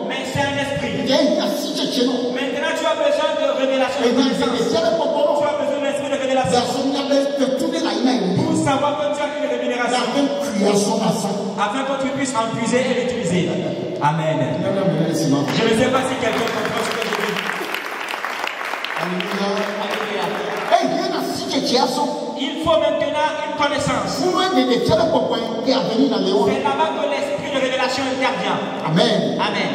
Mais c'est un esprit. Maintenant, tu as besoin de révélation de connaissance. Tu as besoin d'un esprit de révélation. Pour savoir que tu as une rémunération. Afin que tu puisses en puiser et l'utiliser. Amen. Je ne sais pas si quelqu'un comprend ce que je dis. Il faut maintenant une connaissance. C'est là-bas que l'esprit de révélation intervient. Amen. Amen.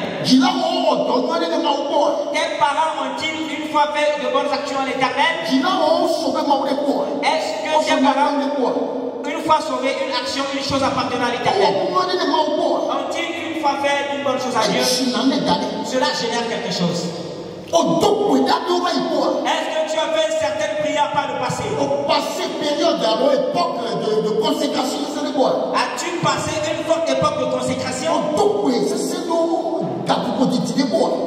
Tes parents ont-ils une fois fait de bonnes actions à l'éternel? Est-ce que tes parents, une fois sauvé une action, une chose appartenant à l'éternel, ont-ils une fois fait une bonne chose à Dieu? Cela génère quelque chose. Est-ce que tu as fait une certaine prière par le passé? As-tu passé une forte époque de consécration?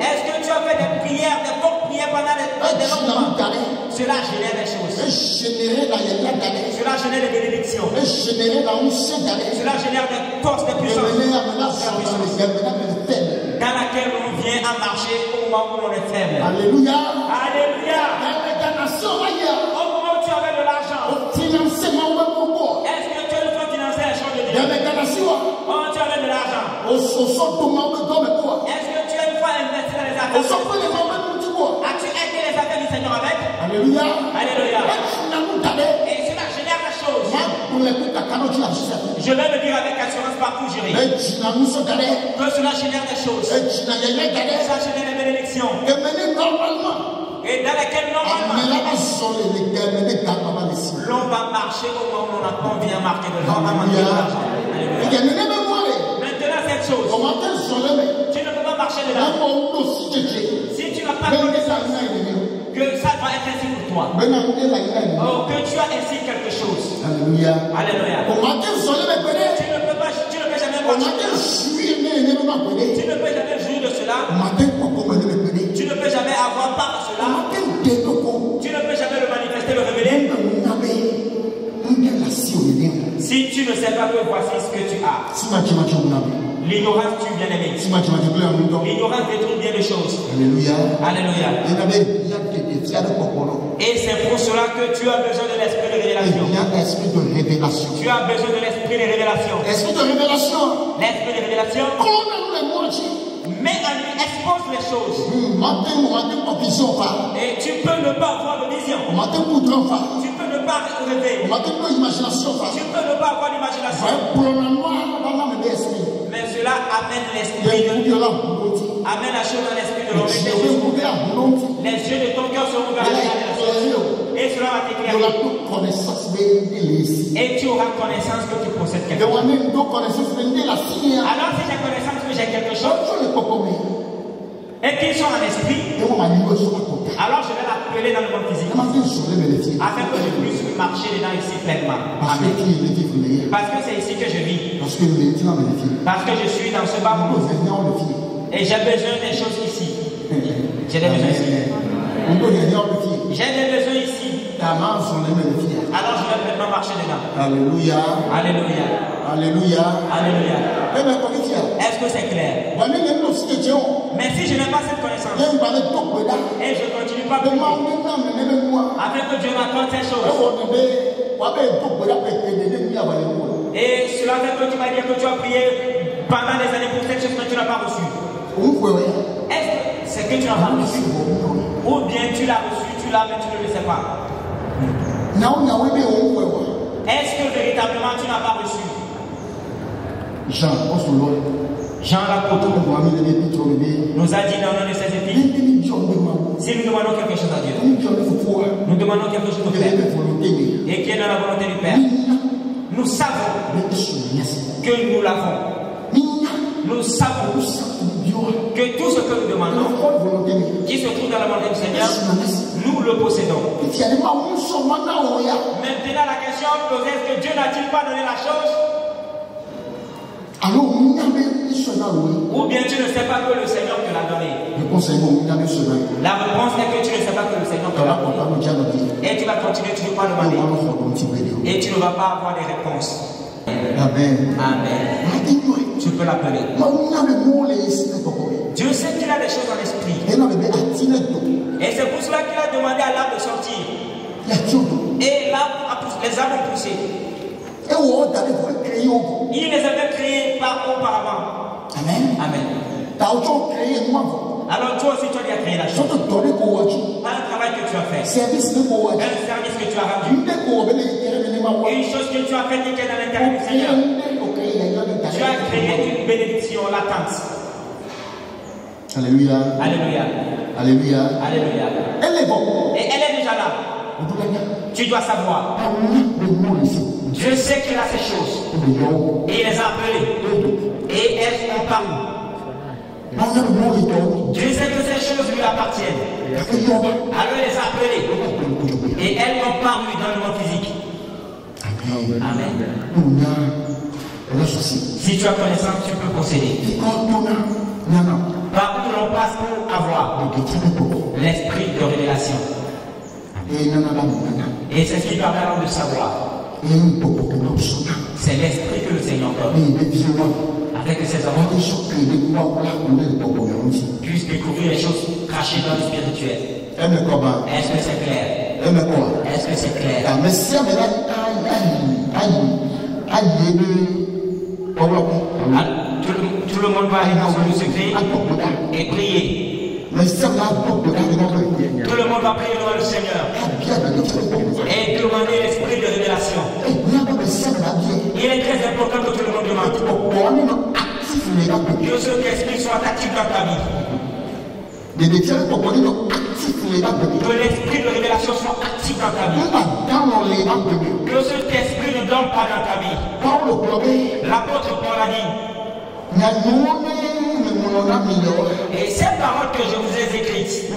Est-ce que tu as fait des prières, des fortes prières pendant des longs moments? Cela génère des choses. Cela génère des bénédictions. Cela génère des forces, des puissances. Dans laquelle on vient à marcher au moment où on est faible. Alléluia. Alléluia. Au moment où tu avais de l'argent. Est-ce que tu as une fois financé la chose de Dieu? Au moment où tu avais de l'argent. Est-ce que tu as une fois investi dans les affaires? As-tu aidé les affaires du Seigneur avec? Alléluia. Alléluia. Et cela génère la chose. Je vais me dire avec assurance partout où j'irai que cela génère des choses. Ça génère des bénédictions. Et dans lesquelles normalement l'on va marcher au moment où on vient marquer de l'argent. Maintenant cette chose, tu ne peux pas marcher dedans. Si tu n'as pas connaissance que ça doit être ainsi pour toi, oh, que tu as ainsi quelque chose. Alléluia. Alléluia. Tu ne peux jamais marcher. Tu ne peux jamais jouir de cela. Tu ne peux jamais avoir part de cela. Tu ne peux jamais le manifester, le révéler. Si tu ne sais pas que voici ce que tu as. L'ignorance tue bien aimé. L'ignorance détruit bien les choses. Alléluia. Alléluia. Et c'est pour cela que tu as besoin de l'esprit de révélation. Tu as besoin de l'esprit de révélation. L'esprit de révélation. Mais on lui expose les choses. Et tu peux ne pas avoir de vision. Tu peux ne pas rêver. Tu peux ne pas avoir d'imagination. Mais cela amène l'esprit de Dieu. Amène la chose dans l'esprit de l'homme. Les yeux de ton cœur seront ouverts à la révélation. Et cela va t'éclairer. Et tu auras connaissance que tu possèdes quelque chose. Alors si j'ai connaissance que j'ai quelque chose, et qu'ils sont en esprit, alors je vais l'appeler dans le monde physique, afin que je puisse marcher dedans ici pleinement. Amen. Parce que c'est ici que je vis. Parce que je suis dans ce bas monde. Et j'ai besoin des choses ici. J'ai des besoins ici. J'ai des besoins ici. Alors je vais pleinement marcher dedans. Alléluia. Alléluia. Alléluia. Alléluia. Est-ce que c'est clair? Mais si je n'ai pas cette connaissance et je ne continue pas afin que Dieu m'accorde ces choses, et cela fait que tu vas dire que tu as prié pendant des années pour cette chose que tu n'as pas reçue. Est-ce que c'est que tu n'as pas reçu? Ou bien tu l'as reçu, tu l'as, mais tu ne le sais pas? Est-ce que véritablement tu n'as pas reçu? Jean l'apôtre nous a dit dans l'un de ses épîtres, si nous demandons quelque chose à Dieu, nous demandons quelque chose au Père, et qui est dans la volonté du Père, nous savons que nous l'avons. Nous savons que tout ce que nous demandons, qui se trouve dans la volonté du Seigneur, nous le possédons. Maintenant la question posée, est-ce que Dieu n'a-t-il pas donné la chose? Ou bien tu ne sais pas que le Seigneur te l'a donné? La réponse est que tu ne sais pas que le Seigneur te l'a donné. Et tu vas continuer, tu ne vas pas demander. Et tu ne vas pas avoir des réponses. Amen. Amen. Tu peux l'appeler. Dieu sait qu'il a des choses en esprit. Et c'est pour cela qu'il a demandé à l'arbre de sortir. Et l'arbre, les arbres ont poussé. Il les avait créés auparavant. Amen. Amen. Alors toi aussi tu as créé la chose. Un travail que tu as fait. Un service que tu as rendu. Une chose que tu as fait qui est dans l'intérieur du Seigneur. Tu as créé une bénédiction latente. Alléluia. Alléluia. Alléluia. Alléluia. Et elle est déjà là. Tu dois savoir. Dieu sait qu'il a ces choses. Et il les a appelées. Et elles sont parmi. Dieu sait que ces choses lui appartiennent. Alors il les a appelées. Et elles ont paru dans le monde physique. Amen. Si tu as connaissance, tu peux posséder. Par où l'on passe pour avoir l'esprit de révélation. Et c'est ce qui permet alors de savoir. C'est l'esprit que le Seigneur donne. Avec ses enfants puissent découvrir les choses cachées dans le spirituel. Est-ce que c'est clair? Est-ce que c'est clair? Tout le monde va aller dans le secret et prier. Tout le monde va prier devant le Seigneur et demander l'esprit de révélation. Que cet esprit soit actif dans ta vie. Que l'esprit de révélation soit actif dans ta vie. Que cet esprit ne dorme pas dans ta vie. L'apôtre Paul a dit. Et ces paroles que je vous ai écrites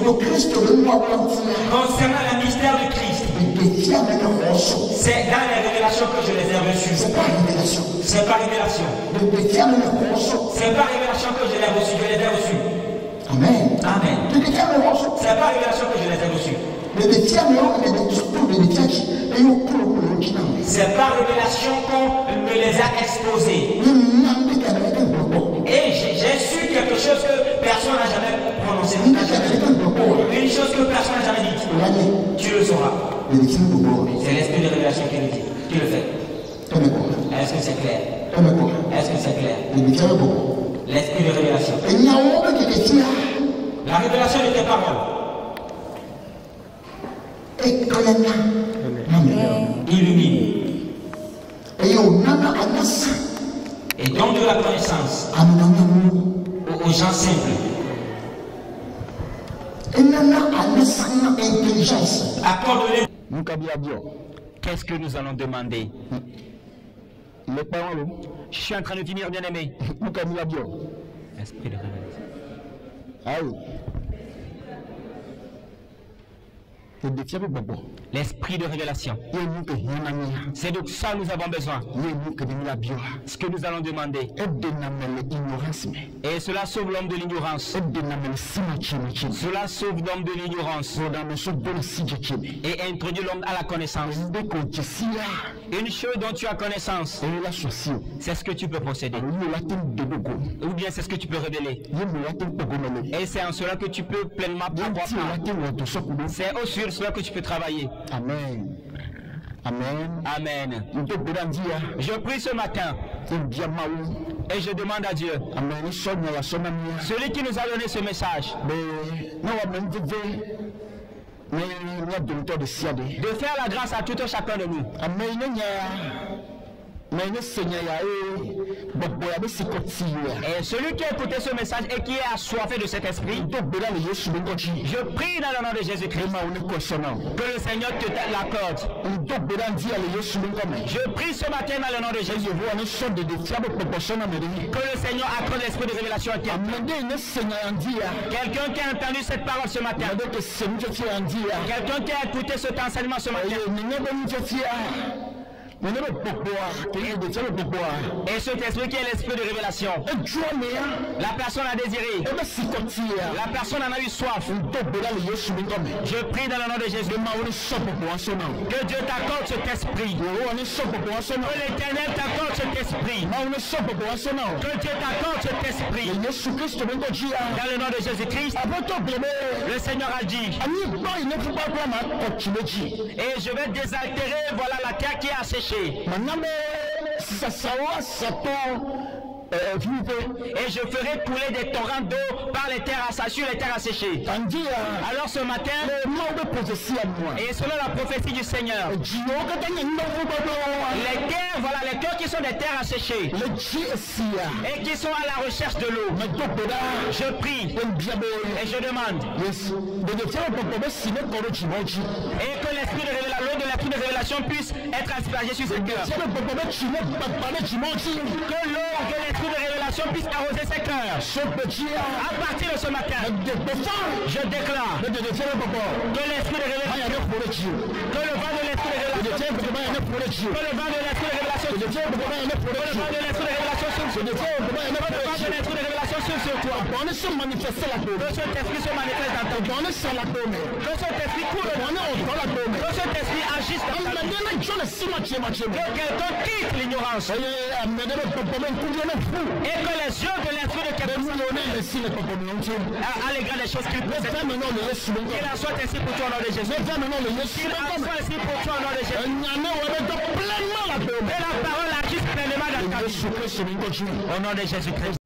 concernant le mystère du Christ, c'est dans les révélations que je les ai reçues. C'est pas révélation. C'est pas révélation. C'est pas révélation que je les ai reçues. Je les ai reçues. Amen. Amen. C'est pas révélation que je les ai reçues. C'est par révélation qu'on me les a exposées. Et j'ai su quelque chose que personne n'a jamais prononcé. Une chose que personne n'a jamais dite. Tu le sauras. C'est l'esprit de révélation qui le dit. Qui le fait. Est-ce que c'est clair? Est-ce que c'est clair? L'esprit de révélation. La révélation de tes paroles. Illumine. Et donne de la connaissance aux gens simples. Accorde-les. Qu'est-ce que nous allons demander? Les paroles. Je suis en train de finir, bien aimé. Esprit de révélation. Ah oui. L'esprit de révélation. C'est de ça que nous avons besoin. Ce que nous allons demander. Et cela sauve l'homme de l'ignorance. Cela sauve l'homme de l'ignorance. Et introduit l'homme à la connaissance. Une chose dont tu as connaissance, c'est ce que tu peux posséder. Ou bien c'est ce que tu peux révéler. Et c'est en cela que tu peux pleinement avoir part. C'est au sur cela que tu peux travailler. Amen. Amen. Amen. Je prie ce matin et je demande à Dieu, celui qui nous a donné ce message, de faire la grâce à tout un chacun de nous. Et celui qui a écouté ce message et qui est assoiffé de cet esprit, je prie dans le nom de Jésus-Christ que le Seigneur te l'accorde. Je prie ce matin dans le nom de Jésus que le Seigneur accorde l'esprit de révélation à quelqu'un qui a entendu cette parole ce matin, quelqu'un qui a écouté cet enseignement ce matin. Et cet esprit qui est l'esprit de révélation, la personne a désiré, la personne en a eu soif. Je prie dans le nom de Jésus que Dieu t'accorde cet esprit, que l'Éternel t'accorde cet esprit, que Dieu t'accorde cet esprit dans le nom de Jésus-Christ. Le Seigneur a dit, et je vais désaltérer, voilà la terre qui est asséchée. Et je ferai couler des torrents d'eau par les terres sur les terres asséchées. Alors ce matin, et selon la prophétie du Seigneur, les terres, voilà les cœurs qui sont des terres asséchées et qui sont à la recherche de l'eau, je prie et je demande et que l'esprit de révélation puisse être aspergé sur ces cœurs, que l'eau de l'esprit de révélation puisse arroser ses cœurs. À partir de ce matin, je déclare que l'esprit de révélation, que le vent de l'esprit de révélation, que le vent de l'esprit de révélation, que le vent de l'esprit de révélation sur toi, que cet esprit se manifeste dans ton cœur, que cet esprit coule, que cet esprit agisse dans ta vie, que quelqu'un quitte l'ignorance et que les yeux de l'esprit de quelqu'un à l'égard des choses qu'il possède, qu'il en soit ainsi pour toi au nom de Jésus, qu'il en soit ainsi pour toi au nom de Jésus, que la parole agisse pleinement dans ta vie au nom de Jésus-Christ.